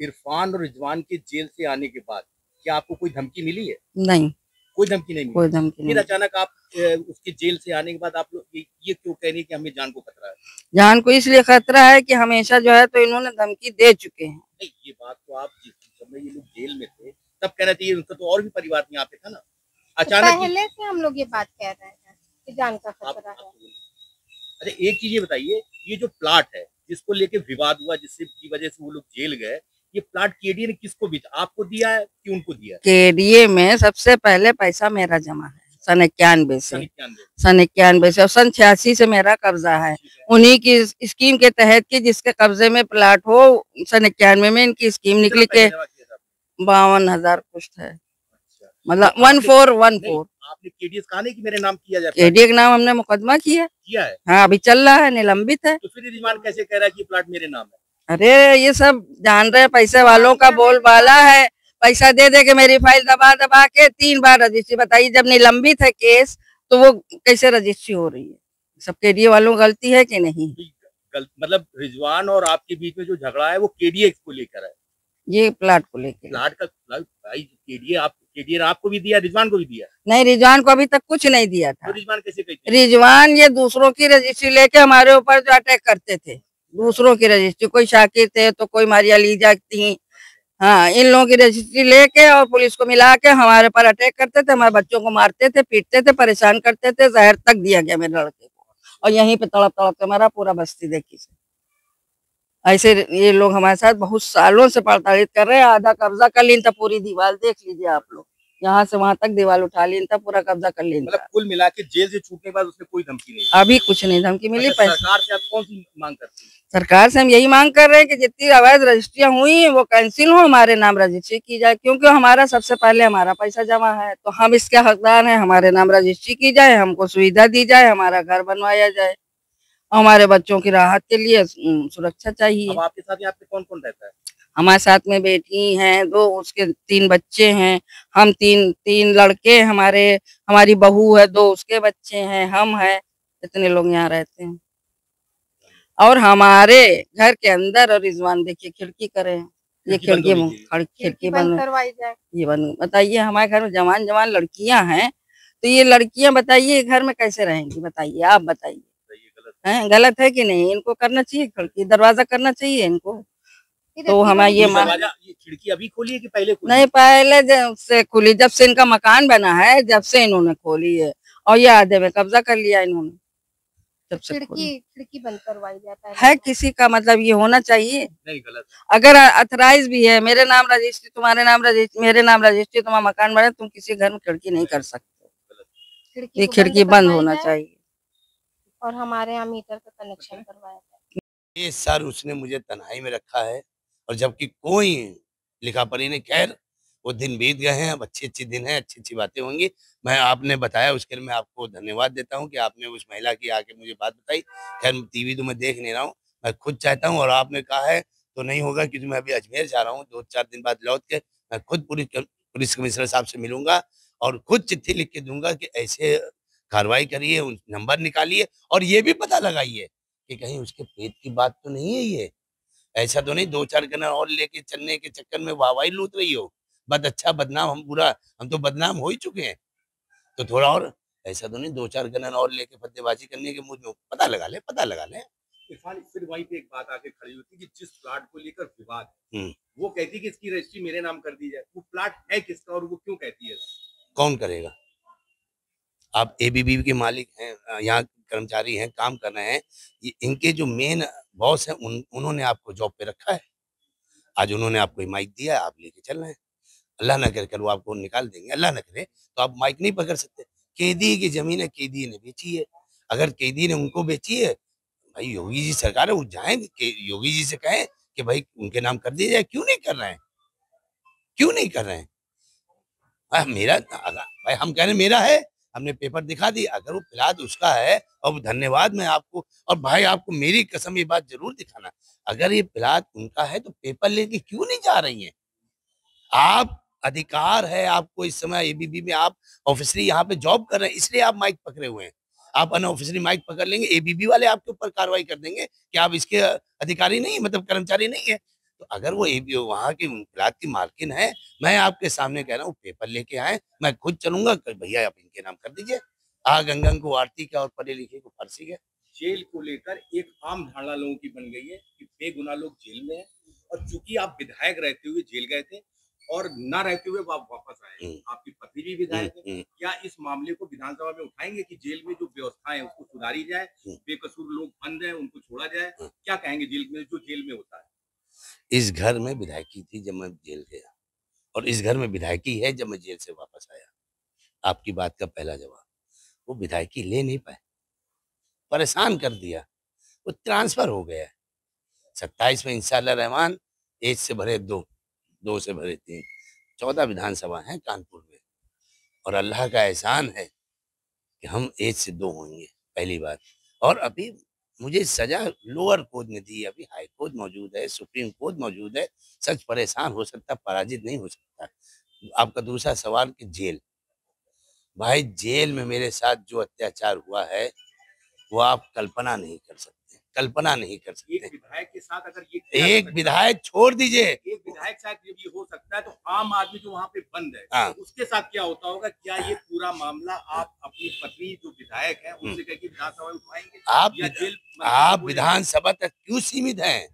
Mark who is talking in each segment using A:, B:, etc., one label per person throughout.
A: इरफान और रिजवान के जेल से आने के बाद क्या आपको कोई धमकी मिली है?
B: नहीं,
A: कोई धमकी नहीं मिली।
B: कोई धमकी
A: फिर
B: नहीं।
A: अचानक आप उसके जेल से आने के बाद आप लोग ये क्यों कह रही है कि हमें जान को खतरा है?
B: जान को इसलिए खतरा है कि हमेशा जो है तो इन्होंने धमकी दे चुके हैं।
A: नहीं, ये बात तो आप जिस समय ये लोग जेल में थे तब कहना चाहिए, उनका तो और भी परिवार यहाँ पे था ना। अचानक
C: तो पहले से हम लोग ये बात कह रहे हैं कि जान का खतरा है।
A: अच्छा, एक चीज ये बताइए, ये जो प्लाट है जिसको लेके विवाद हुआ, जिसकी वजह से वो लोग जेल गए, ये प्लाट केडीए ने किसको बेचा? आपको दिया है कि उनको दिया है?
B: केडीए में सबसे पहले पैसा मेरा जमा है सन 91 से, सन 91 से, और सन 86 से मेरा कब्जा है। उन्हीं की स्कीम के तहत कि जिसके कब्जे में प्लाट हो, सन 91 में इनकी स्कीम निकली के 52,000 कुछ है, मतलब 1414।
A: आपने केडीए कहा नहीं कि मेरे नाम किया जाए?
B: केडीए के नाम हमने मुकदमा किया
A: है।
B: हाँ, अभी चल रहा है, निलंबित है।
A: तो फिर रिजवान कैसे कह रहा है कि प्लाट मेरे नाम है?
B: अरे ये सब जान रहे, पैसे वालों का बोलबाला है। पैसा दे दे के मेरी फाइल दबा दबा के 3 बार रजिस्ट्री। बताइए, जब निलंबित है केस तो वो कैसे रजिस्ट्री हो रही है? सब केडीए वालों की गलती है कि नहीं?
A: मतलब रिजवान और आपके बीच में जो झगड़ा है वो केडीए को लेकर है?
B: ये प्लाट को लेकर।
A: प्लाट का भाई, केडीए ने आपको भी दिया, रिजवान को भी दिया?
B: नहीं, रिजवान को अभी तक कुछ नहीं दिया था।
A: तो रिजवान कैसे कहती?
B: रिजवान ये दूसरों की रजिस्ट्री लेके हमारे ऊपर जो अटैक करते थे, दूसरों की रजिस्ट्री, कोई शाकिर थे तो कोई मारिया लीजा थी, हाँ, इन लोगों की रजिस्ट्री लेके और पुलिस को मिला के हमारे पर अटैक करते थे, हमारे बच्चों को मारते थे, पीटते थे, परेशान करते थे। जहर तक दिया गया मेरे लड़के को, और यहीं पे तड़प तड़प के हमारा पूरा बस्ती देखी से। ऐसे ये लोग हमारे साथ बहुत सालों से प्रताड़ित कर रहे हैं। आधा कब्जा कर लीन था, पूरी दीवार देख लीजिए आप लोग, यहाँ से वहां तक दीवार उठा लीन था, पूरा कब्जा कर लीन था।
A: मतलब कुल मिला के जेल से छूटने के बाद उसने कोई धमकी नहीं?
B: अभी कुछ नहीं धमकी मिली।
A: अच्छा, सरकार से आप कौन सी मांग करती हैं?
B: सरकार से हम यही मांग कर रहे हैं कि जितनी अवैध रजिस्ट्रियां हुई वो कैंसिल हो, हमारे नाम रजिस्ट्री की जाए, क्योंकि हमारा सबसे पहले हमारा पैसा जमा है, तो हम इसके हकदार हैं। हमारे नाम रजिस्ट्री की जाए, हमको सुविधा दी जाए, हमारा घर बनवाया जाए, हमारे बच्चों की राहत के लिए सुरक्षा चाहिए।
A: अब आपके साथ यहाँ पे कौन कौन रहता है?
B: हमारे साथ में बेटी हैं 2, उसके 3 बच्चे हैं, हम 3 लड़के, हमारी बहू है 2, उसके बच्चे हैं, हम हैं, इतने लोग यहाँ रहते हैं। और हमारे घर के अंदर, और रिजवान देखिए खिड़की करे, ये खिड़की बंद करवाई जाए, ये बंद। बताइए, हमारे घर में जवान जवान लड़कियां हैं, तो ये लड़कियां बताइए घर में कैसे रहेंगी? बताइए, आप बताइए, गलत है कि नहीं? इनको करना चाहिए, खिड़की दरवाजा करना चाहिए इनको। तो हमारे ये
A: खिड़की अभी खोली है कि पहले खोली?
B: नहीं, पहले से खुली, जब से इनका मकान बना है, जब से इन्होंने खोली है, और ये आधे में कब्जा कर लिया इन्होंने।
C: खिड़की बंद करवाई जाता
B: है किसी का मतलब ये होना चाहिए?
A: नहीं, गलत।
B: अगर अथराइज भी है, मेरे नाम रजिस्ट्री, तुम्हारे नाम रजिस्ट्री, मेरे नाम रजिस्ट्री, तुम्हारा मकान बने, तुम किसी घर में खिड़की नहीं कर सकते। ये खिड़की बंद होना चाहिए।
C: और हमारे यहाँ मीटर का कनेक्शन करवाया जाए।
D: ये सर उसने मुझे तन्हाई में रखा है, और जबकि कोई लिखा पढ़ी नहीं। खैर, वो दिन बीत गए हैं, अब अच्छे दिन हैं, अच्छी बातें होंगी। मैं आपने बताया उसके लिए मैं आपको धन्यवाद देता हूं कि आपने उस महिला की आके मुझे बात बताई। खैर, टीवी तो मैं देख नहीं रहा हूं, मैं खुद चाहता हूं, और आपने कहा है तो नहीं होगा, क्योंकि मैं अभी अजमेर जा रहा हूं, 2-4 दिन बाद लौट के मैं खुद पुलिस कमिश्नर साहब से मिलूंगा और खुद चिट्ठी लिख के दूंगा कि ऐसे कार्रवाई करिए, उन नंबर निकालिए, और ये भी पता लगाइए कि कहीं उसके पेट की बात तो नहीं है। ये ऐसा तो नहीं 2-4 गना और लेके चलने के चक्कर में वाहवाही लूट रही हो। अच्छा बदनाम, हम बुरा, हम तो बदनाम हो ही चुके हैं, तो थोड़ा और ऐसा तो नहीं 2-4 गना और लेके फतेहबाजी करने के मुझ में पता लगा ले।
A: फिर वहीं पे एक बात आके खड़ी होती है कि जिस प्लाट को लेकर विवाद है, वो कहती है कि इसकी रजिस्ट्री मेरे नाम कर दी जाए। वो प्लाट है किसका और वो क्यों कहती है?
D: कौन करेगा? आप एबीबी के मालिक हैं, यहाँ कर्मचारी हैं, काम कर रहे हैं, इनके जो मेन बॉस हैं उन्होंने आपको जॉब पे रखा है। आज उन्होंने आपको माइक दिया, आप लेके चल रहे हैं। अल्लाह ना करे कल वो आपको निकाल देंगे, अल्लाह ना करे, तो आप माइक नहीं पकड़ सकते। कैदी की जमीन है, कैदी ने बेची है। अगर कैदी ने उनको बेची है, भाई योगी जी सरकार है, वो जाएंगे योगी जी से कहें कि भाई उनके नाम कर दिया जाए। क्यों नहीं कर रहे हैं? मेरा भाई, हम कह रहे मेरा है, हमने पेपर दिखा दी। अगर वो फिलहाल उसका है, और धन्यवाद मैं आपको, और भाई आपको मेरी कसम ये बात जरूर दिखाना, अगर ये फिलहाल उनका है तो पेपर लेके क्यों नहीं जा रही हैं? आप अधिकार है आपको इस समय एबीबी में, आप ऑफिसरी यहाँ पे जॉब कर रहे हैं, इसलिए आप माइक पकड़े हुए हैं। आप अनऑफिसरी माइक पकड़ लेंगे, एबीबी वाले आपके ऊपर कार्रवाई कर देंगे कि आप इसके अधिकारी नहीं, मतलब कर्मचारी नहीं है। तो अगर वो वहाँ की प्लाट की मालकिन है, मैं आपके सामने कह रहा हूँ, पेपर लेके आए, मैं खुद चलूंगा, भैया आप इनके नाम कर दीजिए। गंगा को आरती क्या और पढ़े लिखे को फारसी क्या।
A: जेल को लेकर एक आम धारणा लोगों की बन गई है कि बेगुनाह लोग जेल में हैं, और चूंकि आप विधायक रहते हुए जेल गए थे और न रहते हुए आप वापस आए, आपकी पत्नी भी विधायक है, क्या इस मामले को विधानसभा में उठाएंगे कि जेल में जो व्यवस्था है उसको सुधारी जाए, बेकसूर लोग बंद हैं उनको छोड़ा जाए? क्या कहेंगे जेल में जो जेल में होता है?
D: इस घर में विधायकी थी जब मैं जेल गया, और इस घर में विधायकी है जब मैं जेल से वापस आया। आपकी बात का पहला जवाब, वो विधायकी ले नहीं पाए, परेशान कर दिया, वो ट्रांसफर हो गया। 27 में इंशाअल्लाह रहमान, 1 से भरे 2, 2 से भरे 3, 14 विधानसभा है कानपुर में, और अल्लाह का एहसान है कि हम 1 से 2 होंगे, पहली बात। और अभी मुझे सजा लोअर कोर्ट ने दी, अभी हाई कोर्ट मौजूद है, सुप्रीम कोर्ट मौजूद है। सच परेशान हो सकता, पराजित नहीं हो सकता। आपका दूसरा सवाल कि जेल, भाई जेल में मेरे साथ जो अत्याचार हुआ है वो आप कल्पना नहीं कर सकते, कल्पना नहीं कर सकते।
A: एक विधायक के साथ अगर
D: एक विधायक छोड़ दीजिए,
A: एक विधायक साथ ये हो सकता है, तो आम आदमी जो वहाँ पे बंद है, तो उसके साथ क्या होता होगा? क्या ये पूरा मामला आप अपनी पत्नी जो विधायक है उनसे कह के विधानसभा में उठाएंगे?
D: आप विधानसभा तक क्यों सीमित हैं?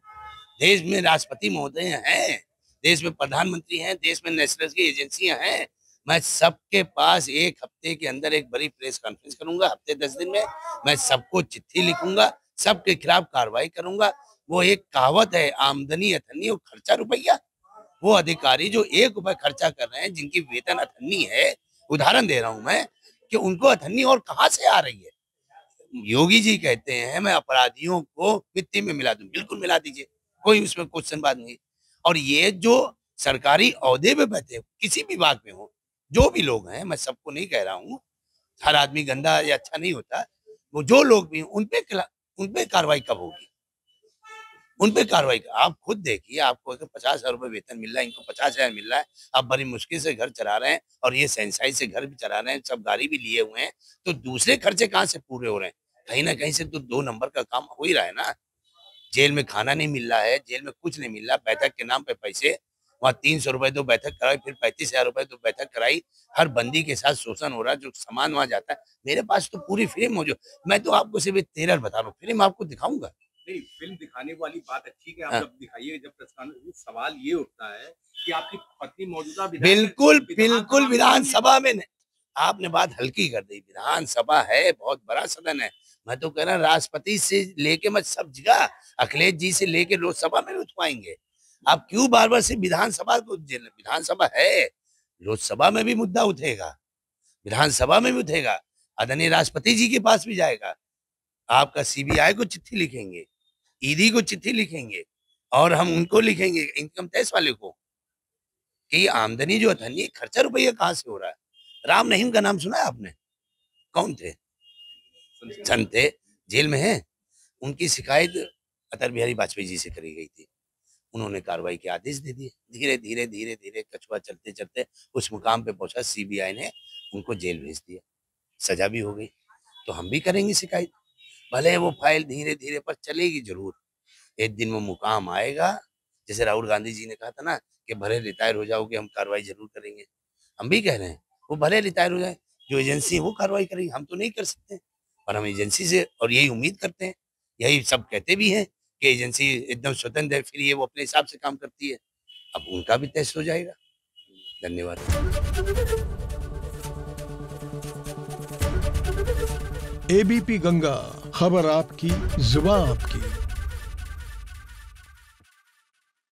D: देश में राष्ट्रपति महोदय हैं, देश में प्रधानमंत्री हैं, देश में नेशनल की एजेंसियां हैं। मैं सबके पास एक हफ्ते के अंदर एक बड़ी प्रेस कॉन्फ्रेंस करूंगा, हफ्ते 10 दिन में मैं सबको चिट्ठी लिखूंगा, सबके खिलाफ कार्रवाई करूंगा। वो एक कहावत है, आमदनी अठन्नी और खर्चा रुपया। वो अधिकारी जो 1 रुपए खर्चा कर रहे हैं, जिनकी वेतन अठन्नी है, उदाहरण दे रहा हूं मैं, कि उनको अठन्नी और कहां से आ रही है? योगी जी कहते हैं मैं अपराधियों को मिट्टी में मिला दूं, बिल्कुल मिला दीजिए, कोई उसमें क्वेश्चन बात नहीं। और ये जो सरकारी ओहदे पे बैठे, किसी भी विभाग में हो, जो भी लोग हैं, मैं सबको नहीं कह रहा हूँ, हर आदमी गंदा या अच्छा नहीं होता, वो जो लोग भी उन पे कार्रवाई कब होगी? उन पे कार्रवाई आप खुद देखिए। आपको 50,000 रुपए वेतन मिल रहा है, इनको 50,000 मिल रहा है, आप बड़ी मुश्किल से घर चला रहे हैं, और ये सेंसाई से घर भी चला रहे हैं, सब गाड़ी भी लिए हुए हैं, तो दूसरे खर्चे कहाँ से पूरे हो रहे हैं? कहीं ना कहीं से तो 2 नंबर का काम हो ही रहा है ना। जेल में खाना नहीं मिल रहा है, जेल में कुछ नहीं मिल रहा, बैठक के नाम पे पैसे, वहाँ 300 रुपए तो बैठक कराई, फिर 35,000 रुपए तो बैठक कराई। हर बंदी के साथ शोषण हो रहा है, जो सामान वहाँ जाता है। मेरे पास तो पूरी फिल्म मौजूद, मैं तो आपको सिर्फ एक ट्रेलर बता रहा हूँ, फिल्म आपको दिखाऊंगा।
A: नहीं, फिल्म दिखाने वाली बात ठीक है, आप जब दिखाइए, जब सवाल ये उठता है कि आपकी पत्नी मौजूदा
D: बिल्कुल विधानसभा में आपने बात हल्की कर दी। विधानसभा है, बहुत बड़ा सदन है। मैं तो कह रहा राष्ट्रपति से लेके मैं सब जगह, अखिलेश जी से लेके लोकसभा में उठवाएंगे। आप क्यों बार बार से विधानसभा को? विधानसभा है, लोकसभा में भी मुद्दा उठेगा, विधानसभा में भी उठेगा, आदरणीय राष्ट्रपति जी के पास भी जाएगा। आपका सीबीआई को चिट्ठी लिखेंगे, ईडी को चिट्ठी लिखेंगे, और हम उनको लिखेंगे, इनकम टैक्स वाले को, कि आमदनी जो अठन्नी खर्चा रुपया कहाँ से हो रहा है। राम रहीम का नाम सुना है आपने? कौन थे? संत थे, जेल में हैं। उनकी शिकायत अटल बिहारी वाजपेयी जी से करी गई थी, उन्होंने कार्रवाई के आदेश दे दिए। धीरे धीरे धीरे धीरे कछुआ चलते चलते उस मुकाम पे पहुंचा, सीबीआई ने उनको जेल भेज दिया, सजा भी हो गई। तो हम भी करेंगे शिकायत, भले वो फाइल धीरे धीरे पर चलेगी जरूर, एक दिन वो मुकाम आएगा। जैसे राहुल गांधी जी ने कहा था ना कि भले रिटायर हो जाओगे, हम कार्रवाई जरूर करेंगे। हम भी कह रहे हैं वो भले रिटायर हो जाए, जो एजेंसी वो कार्रवाई करेगी, हम तो नहीं कर सकते, पर हम एजेंसी से और यही उम्मीद करते हैं, यही सब कहते भी हैं कि एजेंसी एकदम स्वतंत्र है, फिर ये वो अपने हिसाब से काम करती है। अब उनका भी टेस्ट हो जाएगा। धन्यवाद।
E: एबीपी गंगा, खबर आपकी, जुबान आपकी।